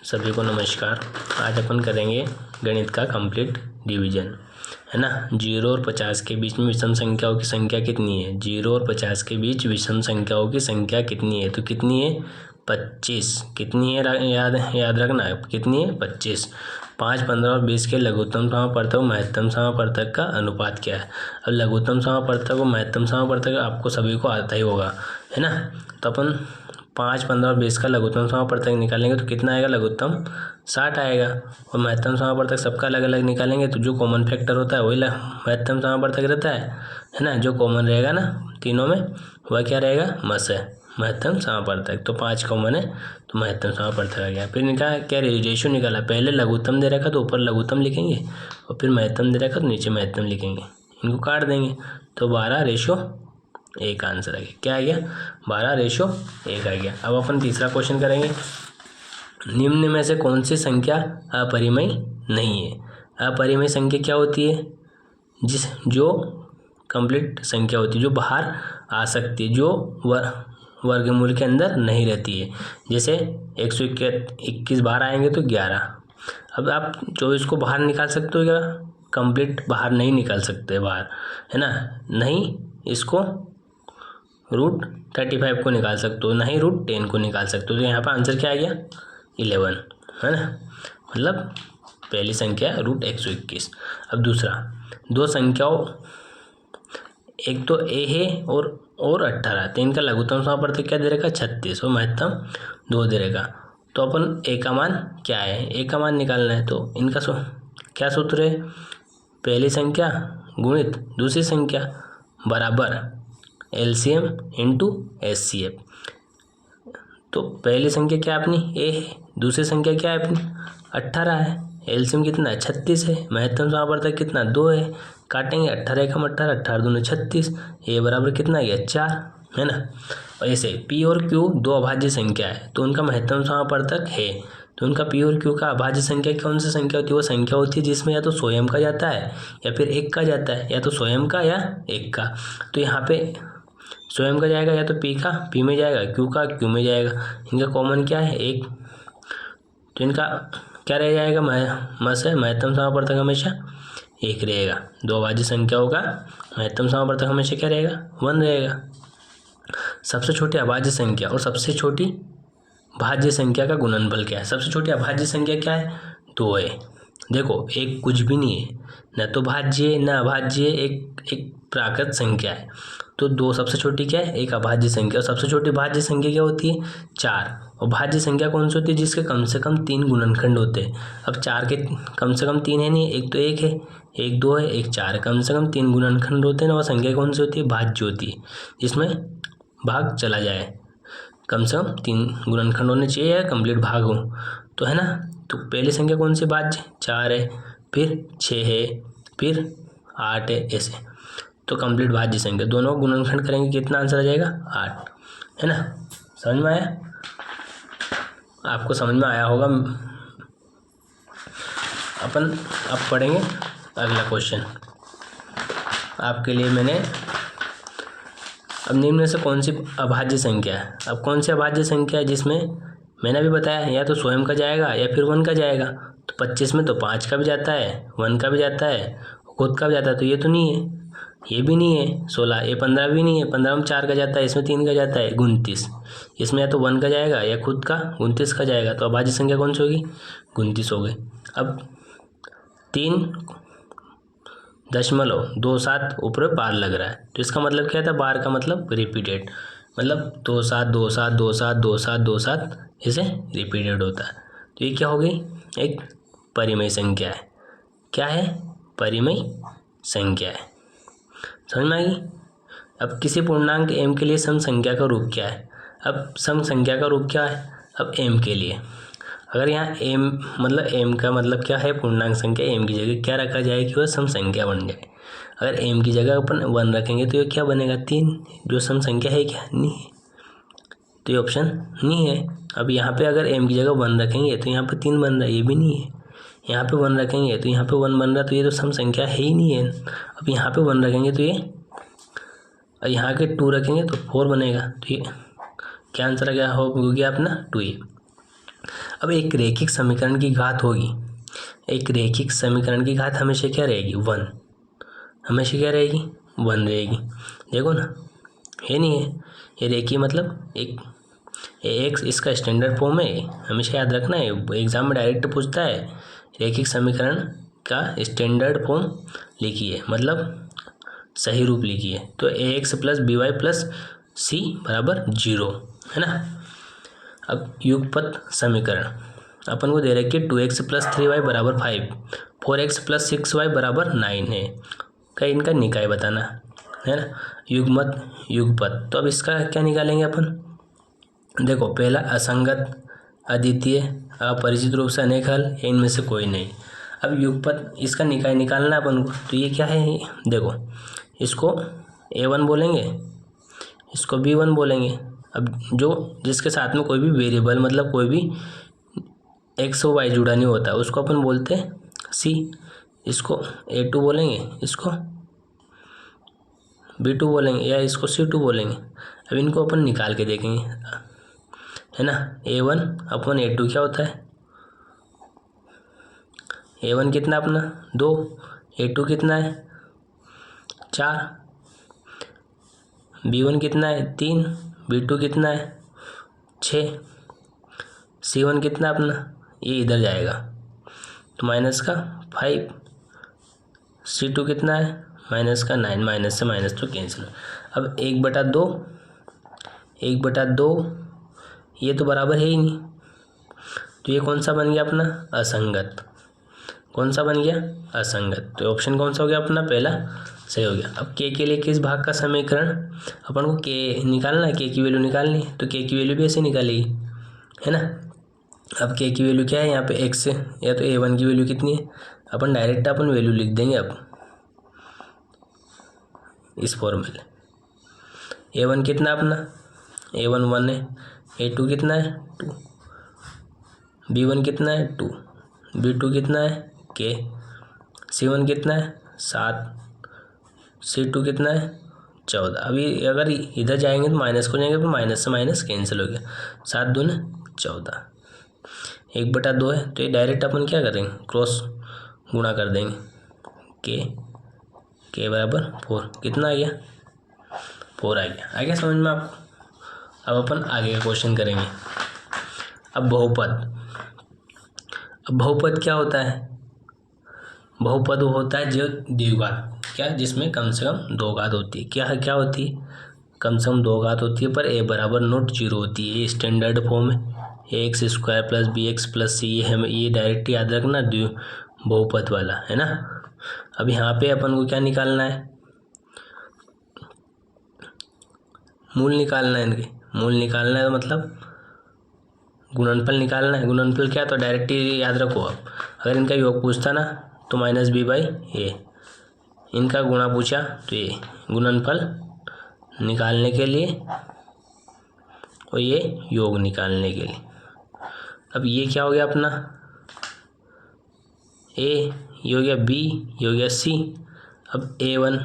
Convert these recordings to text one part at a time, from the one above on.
सभी को नमस्कार। आज अपन करेंगे गणित का कंप्लीट डिवीजन, है ना। 0 और 50 के बीच में विषम संख्याओं की संख्या कितनी है? 0 और 50 के बीच विषम संख्याओं की संख्या कितनी है? तो कितनी है? 25। कितनी है? याद रखना है, कितनी है? 25। 5, 15 और 20 के लघुत्तम समापवर्तक और महत्तम समापवर्तक का अनुपात क्या है? अब लघुत्तम समापवर्तक और महत्तम समापवर्तक आपको सभी को आता ही होगा, है ना। तो अपन 5, 15 और 20 का लघुत्तम समापवर्तक निकालेंगे तो कितना आएगा? लघुत्तम 60 आएगा। और महत्तम समापवर्तक सबका अलग अलग निकालेंगे तो जो कॉमन फैक्टर होता है वही महत्तम समापवर्तक रहता है ना। जो कॉमन रहेगा ना तीनों में वह क्या रहेगा? महत्तम समापवर्तक। तो 5 कॉमन है तो महत्तम समापवर्तक आ गया। फिर निकाला क्या? रेशियो निकाला। पहले लघुत्तम दे रखा तो ऊपर लघुत्तम लिखेंगे और फिर महत्तम दे रखा तो नीचे महत्तम लिखेंगे। इनको काट देंगे तो 12:1 आंसर आ गया। क्या आ गया? 12:1 आ गया। अब अपन तीसरा क्वेश्चन करेंगे। निम्न में से कौन सी संख्या अपरिमेय नहीं है? अपरिमेय संख्या क्या होती है? जो कंप्लीट संख्या होती है, जो बाहर आ सकती है, जो वर्गमूल के अंदर नहीं रहती है। जैसे 121 बाहर आएंगे तो 11। अब आप 24 को बाहर निकाल सकते हो क्या? कंप्लीट बाहर नहीं निकाल सकते बाहर, है ना। नहीं इसको √35 को निकाल सकते हो, नहीं √10 को निकाल सकते हो। तो यहाँ पर आंसर क्या आ गया? 11, है ना। मतलब पहली संख्या √121। अब दूसरा, दो संख्याओं, एक तो a है और 18, तो इनका लघुत्तम समापवर्तक क्या दे रखा? 36 और महत्तम 2 दे रखा। तो अपन a का मान क्या है? a का मान निकालना है तो इनका क्या सूत्र है? पहली संख्या गुणित दूसरी संख्या बराबर LCM इंटू SCF। तो पहली संख्या क्या अपनी? a है, दूसरी संख्या क्या है अपनी? 18 है। एलसीएम कितना है? 36 है। महत्तम समापवर्तक कितना? 2 है। काटेंगे 18 एकम 18, 18 दूनी 36। ए बराबर कितना गया? 4, है ना। और ऐसे पी और क्यू दो अभाज्य संख्या है तो उनका महत्तम समापवर्तक है। तो उनका पी और क्यू का अभाज्य संख्या कौन सी संख्या होती है? वो संख्या होती है जिसमें या तो स्वयं का जाता है या फिर एक का जाता है, या तो स्वयं का या एक का। तो यहाँ पे स्वयं का जाएगा या तो पी का पी में जाएगा, क्यू का क्यू में जाएगा। इनका कॉमन क्या है? एक। तो इनका क्या रह जाएगा? महत्तम समापवर्तक हमेशा 1 रहेगा। दो अभाज्य संख्याओं का महत्तम समापवर्तक हमेशा क्या रहेगा? 1 रहेगा। सबसे छोटी अभाज्य संख्या और सबसे छोटी भाज्य संख्या का गुणनफल क्या है? सबसे छोटी अभाज्य संख्या क्या है? 2 है। देखो एक कुछ भी नहीं है, न तो भाज्य न अभाज्य, एक प्राकृत संख्या है। तो 2 सबसे छोटी क्या है? एक अभाज्य संख्या। और सबसे छोटी भाज्य संख्या क्या होती है? 4। और भाज्य संख्या कौन सी होती है? जिसके कम से कम 3 गुणनखंड होते हैं। अब 4 के कम से कम 3 है नहीं, एक तो 1 है, एक 2 है, एक 4 है। कम से कम 3 गुणनखंड होते हैं ना, वह संख्या कौन सी होती है? भाज्य होती है, जिसमें भाग चला जाए। कम से कम 3 गुणनखंड होने चाहिए या कंप्लीट भाग हो, तो है ना। तो पहली संख्या कौन सी भाज्य? 4 है, फिर 6 है, फिर 8 है, ऐसे। तो कंप्लीट भाज्य संख्या दोनों गुणनखंड करेंगे कितना आंसर आ जाएगा? 8, है ना। समझ में आया? आपको समझ में आया होगा। अपन अब पढ़ेंगे अगला क्वेश्चन आपके लिए मैंने। अब निम्न में से कौन सी अभाज्य संख्या है? अब कौन सी अभाज्य संख्या है जिसमें मैंने अभी बताया या तो स्वयं का जाएगा या फिर 1 का जाएगा। तो 25 में तो 5 का भी जाता है, 1 का भी जाता है, खुद का भी जाता है। तो ये तो नहीं है, ये भी नहीं है। 16, ये 15 भी नहीं है। 15 में 4 का जाता है, इसमें 3 का जाता है। 29, इसमें या तो 1 का जाएगा या खुद का 29 का जाएगा। तो अभाज्य संख्या कौन सी होगी? 29 हो गई। अब 3.27 ऊपर बार लग रहा है तो इसका मतलब क्या था? बार का मतलब रिपीटेड, मतलब 27 27 27 27 27 इसे रिपीटेड होता है। तो ये क्या हो गई? एक परिमेय संख्या है। क्या है? परिमेय संख्या है। समझ में आई? अब किसी पूर्णांक m के लिए सम संख्या का रूप क्या है? अब सम संख्या का रूप क्या है? अब m के लिए अगर यहाँ m मतलब m का मतलब क्या है? पूर्णांक संख्या। m की जगह क्या रखा जाए कि वह सम संख्या बन जाए? अगर m की जगह अपन 1 रखेंगे तो ये क्या बनेगा? 3, जो सम संख्या है क्या? नहीं है, तो ये ऑप्शन नहीं है। अब यहाँ पे अगर m की जगह 1 रखेंगे तो यहाँ पे 3 बन रहा है, ये भी नहीं है। यहाँ पे 1 रखेंगे तो यहाँ पे 1 बन रहा है, तो ये तो सम संख्या है ही नहीं है। अब यहाँ पे 1 रखेंगे तो ये, और यहाँ के 2 रखेंगे तो 4 बनेगा। तो ये क्या आंसर आ गया? हो गया अपना 2 ही। अब एक रैखिक समीकरण की घात होगी, एक रैखिक समीकरण की घात हमेशा क्या रहेगी, 1, हमेशा क्या रहेगी, 1 रहेगी। देखो ना, है नहीं है, ये रेखीय मतलब एक एक्स इसका स्टैंडर्ड फॉर्म है, हमेशा याद रखना है, एग्जाम में डायरेक्ट पूछता है रैखिक समीकरण का स्टैंडर्ड फॉर्म लिखिए, मतलब सही रूप लिखिए। तो ax plus B Y plus C बराबर 0, है ना। अब युगपत समीकरण अपन को दे रखी है 2x प्लस 3y बराबर 5, 4x प्लस 6y बराबर 9 है, का इनका निकाय बताना है ना। युग्मत युगपत, तो अब इसका क्या निकालेंगे अपन, देखो पहला असंगत, अद्वितीय, अपरिचित रूप से अनेक हल, इनमें से कोई नहीं। अब युगपत इसका निकाय निकालना अपन को, तो ये क्या है, देखो इसको a1 बोलेंगे, इसको b1 बोलेंगे। अब जो जिसके साथ में कोई भी वेरिएबल मतलब कोई भी एक्स और वाई जुड़ा नहीं होता उसको अपन बोलते हैं c, इसको a2 बोलेंगे, इसको b2 बोलेंगे या इसको c2 बोलेंगे। अब इनको अपन निकाल के देखेंगे, है ना। a1 अपन a2 क्या होता है, a1 कितना अपना 2, a2 कितना है 4, b1 कितना है 3, b2 कितना है 6, c1 कितना अपना, ये इधर जाएगा तो माइनस का 5, c2 कितना है माइनस का 9, माइनस से माइनस तो कैंसिल। अब 1/2, 1/2 ये तो बराबर है ही नहीं, तो ये कौन सा बन गया अपना, असंगत। कौन सा बन गया, असंगत। तो ऑप्शन कौन सा हो गया अपना, पहला सही हो गया। अब के लिए किस भाग का समीकरण, अपन को के निकालना है, के की वैल्यू निकालनी है, तो के की वैल्यू भी ऐसे निकालेगी, है ना। अब के की वैल्यू क्या है यहाँ पे x, या तो a1 की वैल्यू कितनी है, अपन डायरेक्ट अपन वैल्यू लिख देंगे अब इस फॉर्मूले। a1 कितना अपना, a1 1 है, a2 कितना है 2, b1 कितना है 2, b2 कितना है k, c1 कितना है 7, c2 कितना है 14। अभी अगर इधर जाएंगे तो माइनस को जाएंगे तो माइनस से माइनस कैंसिल हो गया, 7 दूनी 14, 1/2 है, तो ये डायरेक्ट अपन क्या करेंगे, क्रॉस गुणा कर देंगे, के बराबर 4, कितना आ गया 4 आ गया। आ गया समझ में आपको। अब अपन आगे का क्वेश्चन करेंगे। अब बहुपद, अब बहुपद क्या होता है, बहुपद होता है जो द्विघात, क्या जिसमें कम से कम 2 घात होती है, क्या होती है, कम से कम 2 घात होती है, पर a बराबर नॉट 0 होती है। ये स्टैंडर्ड फॉर्म है, ax² plus bx plus c, हमें ये डायरेक्ट याद रखना, बहुपद वाला, है ना। अब यहाँ पे अपन को क्या निकालना है, मूल निकालना है, इनके मूल निकालना है, मतलब गुणनफल निकालना है। गुणनफल क्या, तो डायरेक्ट ही याद रखो आप, अगर इनका योग पूछता ना तो -b/a, इनका गुणा पूछा तो ये गुणनफल निकालने के लिए और ये योग निकालने के लिए। अब ये क्या हो गया अपना, a ये हो गया, b ये हो गया, c। अब a1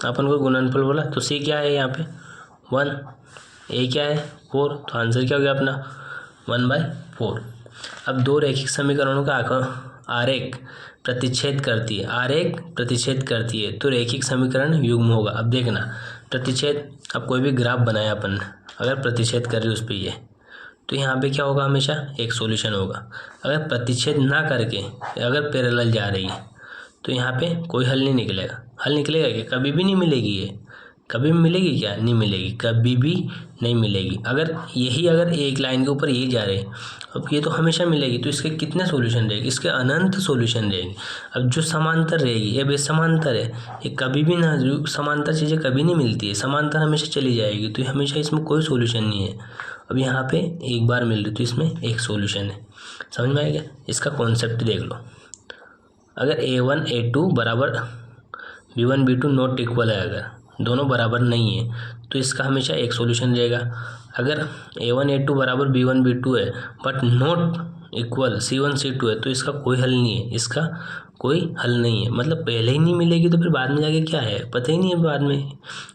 अपन को गुणनफल बोला तो c क्या है यहाँ पे 1, a क्या है 4, तो आंसर क्या हो गया अपना 1/4। अब दो रैखिक समीकरणों का आरेख प्रतिच्छेद करती है, आरेख प्रतिच्छेद करती है तो रैखिक समीकरण युग्म होगा। अब देखना प्रतिच्छेद, अब कोई भी ग्राफ बनाया अपन ने, अगर प्रतिच्छेद कर रही उस पर ये, तो यहाँ पे क्या होगा, हमेशा एक सॉल्यूशन होगा। अगर प्रतिच्छेद ना करके अगर पैरेलल जा रही है तो यहाँ पे कोई हल नहीं निकलेगा। हल निकलेगा क्या, कभी भी नहीं मिलेगी, ये कभी भी मिलेगी क्या, नहीं मिलेगी, कभी भी नहीं मिलेगी। अगर यही अगर एक लाइन के ऊपर ये जा रहे, अब ये तो हमेशा मिलेगी, तो इसके कितने सॉल्यूशन रहेगी, इसके अनंत सॉल्यूशन रहेगी। अब जो समांतर रहेगी ये बेसमांतर है, ये कभी भी ना, समांतर चीज़ें कभी नहीं मिलती है, समांतर हमेशा चली जाएगी, तो हमेशा इसमें कोई सॉल्यूशन नहीं है। अब यहाँ पे एक बार मिल रही तो इसमें एक सॉल्यूशन है, समझ में आएगा। इसका कॉन्सेप्ट देख लो, अगर a1 a2 बराबर b1 b2 नॉट इक्वल है, अगर दोनों बराबर नहीं है तो इसका हमेशा एक सॉल्यूशन रहेगा। अगर a1 a2 बराबर b1 b2 है but not equal c1 c2 है तो इसका कोई हल नहीं है, इसका कोई हल नहीं है। मतलब पहले ही नहीं मिलेगी तो फिर बाद में जाके क्या है, पता ही नहीं है बाद में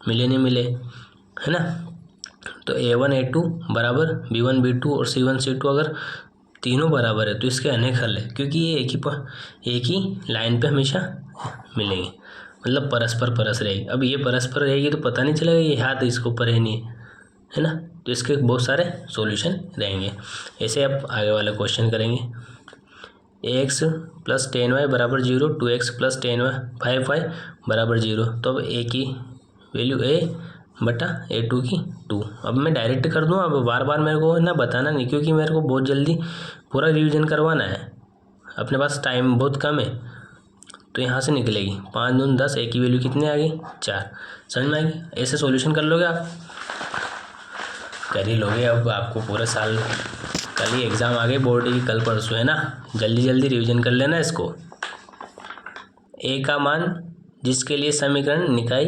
मिले नहीं मिले, है ना। तो a1 a2 बराबर b1 b2 और c1 c2 अगर तीनों बराबर है तो इसके अनेक हल है, क्योंकि ये एक ही लाइन पे हमेशा मिलेंगे, मतलब परस्पर परस रहेगी। अब ये परस्पर रहेगी तो पता नहीं चलेगा ये हाथ इसके ऊपर है नहीं है ना, तो इसके बहुत सारे सॉल्यूशन रहेंगे। ऐसे अब आगे वाला क्वेश्चन करेंगे। x प्लस 10y बराबर 0, 2x प्लस 5y बराबर 0। तो अब a की वैल्यू a बटा a2 की 2। अब मैं डायरेक्ट कर दूँ, अब बार बार मेरे को ना बताना नहीं, क्योंकि मेरे को बहुत जल्दी पूरा रिवीजन करवाना है, अपने पास टाइम बहुत कम है। तो यहाँ से निकलेगी 5 दूनी 10, a की वैल्यू कितनी आ गई 4। समझ में आएगी? ऐसे सॉल्यूशन कर लोगे आप, कर ही लोगे। अब आपको पूरा साल, कल ही एग्ज़ाम आ गए बोर्ड की, कल परसों है ना, जल्दी जल्दी रिवीजन कर लेना इसको। ए का मान जिसके लिए समीकरण निकाय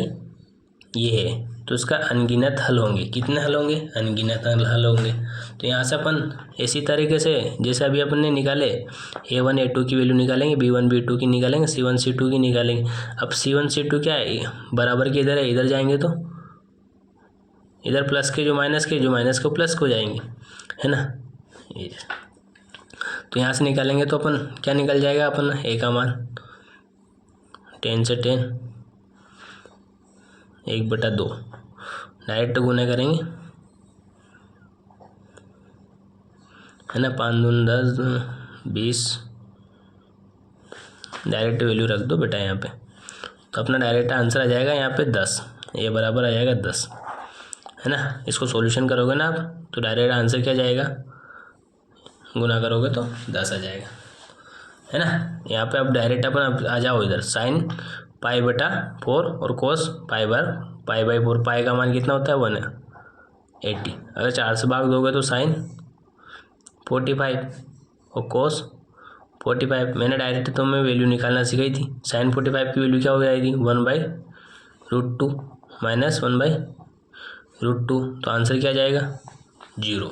ये है, तो इसका अनगिनत हल होंगे। कितने हल होंगे? अनगिनत हल होंगे। तो यहाँ से अपन इसी तरीके से जैसे अभी अपन ने निकाले, a1 a2 की वैल्यू निकालेंगे, b1 b2 की निकालेंगे, c1 c2 की निकालेंगे। अब c1 c2 क्या है, बराबर के इधर है, इधर जाएंगे तो इधर प्लस के जो माइनस के प्लस को जाएंगे, है ना। तो यहाँ से निकालेंगे तो अपन क्या निकल जाएगा, अपन a का मान 10 से 10 1/2 डायरेक्ट गुना करेंगे, है ना। 5 दूनी 10 20, डायरेक्ट वैल्यू रख दो बेटा यहाँ पे, तो अपना डायरेक्ट आंसर आ जाएगा यहाँ पे 10। ये बराबर आ जाएगा 10, है ना। इसको सॉल्यूशन करोगे ना आप, तो डायरेक्ट आंसर क्या जाएगा, गुना करोगे तो 10 आ जाएगा, है ना। यहाँ पे अब डायरेक्ट अपन आ जाओ इधर, साइन π/4 और कोस π/4। पाई का मान कितना होता है 180। अगर 4 से भाग दोगे तो साइन 45 और कोस 45। मैंने डायरेक्ट तुम्हें वैल्यू निकालना सिखाई थी। साइन 45 की वैल्यू क्या हो जाएगी 1/√2 माइनस 1/√2। तो आंसर क्या जाएगा 0,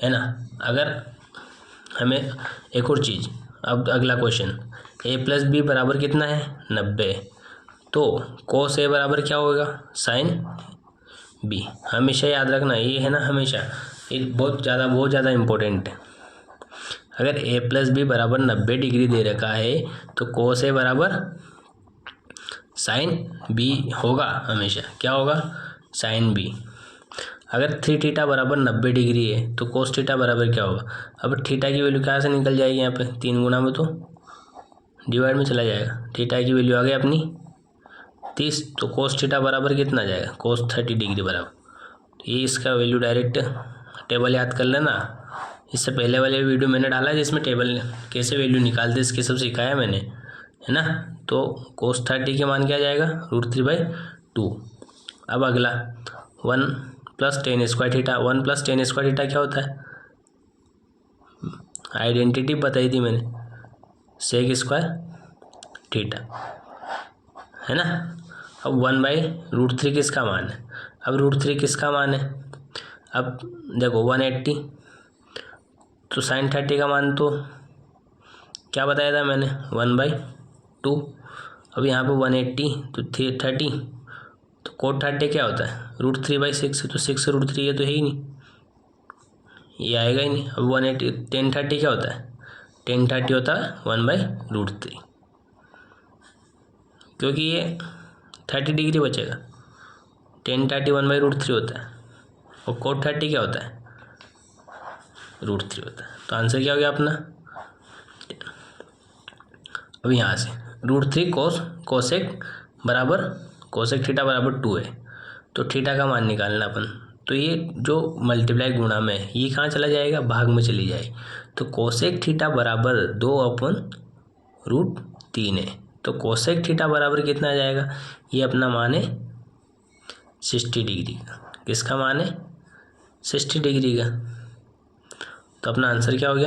है ना। अगर हमें एक और चीज़, अब अगला क्वेश्चन, a प्लस बी बराबर कितना है 90। तो कोस ए बराबर क्या होगा साइन बी। हमेशा याद रखना ये है ना, हमेशा ये बहुत ज़्यादा इम्पोर्टेंट है। अगर a प्लस बी बराबर 90 डिग्री दे रखा है तो कोस ए बराबर साइन बी होगा, हमेशा क्या होगा साइन बी। अगर 3 थीटा बराबर 90 डिग्री है तो कोस थीटा बराबर क्या होगा। अब थीटा की वैल्यू कहाँ से निकल जाएगी, यहाँ पे 3 गुना में तो डिवाइड में चला जाएगा। थीटा की वैल्यू आ गई अपनी 30, तो कोस थीटा बराबर कितना जाएगा कोस 30 डिग्री बराबर। तो ये इसका वैल्यू डायरेक्ट टेबल याद कर लेना। इससे पहले वाले वीडियो मैंने डाला है जिसमें टेबल कैसे वैल्यू निकालते इसके सब सिखाया मैंने, है ना। तो कोस 30 के मान क्या जाएगा √3/2। अब अगला 1 + tan square theta. 1 + tan square theta क्या होता है, आइडेंटिटी बताई थी मैंने, सेक स्क्वायर थीटा, है ना। अब 1/√3 किसका मान है, अब √3 किसका मान है। अब देखो 180, तो साइन 30 का मान तो क्या बताया था मैंने 1/2। अब यहाँ पे 180 तो 30, तो कोट 30 क्या होता है √3/6, तो 6√3 ये तो है ही नहीं, ये आएगा ही नहीं। अब 180 tan 30 क्या होता है, tan 30 होता है 1/√3, क्योंकि ये 30 डिग्री बचेगा। tan 30 1/√3 होता है और कोट 30 क्या होता है √3 होता है। तो आंसर क्या हो गया अपना। अब यहाँ से √3 कोसेक बराबर कोसेक थीटा बराबर 2 है, तो थीटा का मान निकालना अपन। तो ये जो मल्टीप्लाई गुणा में है ये कहाँ चला जाएगा, भाग में चली जाएगी। तो कोसेक थीटा बराबर 2/√3 है, तो कोसेक थीटा बराबर कितना आ जाएगा, ये अपना मान है 60 डिग्री का। किसका मान है 60 डिग्री का। तो अपना आंसर क्या हो गया।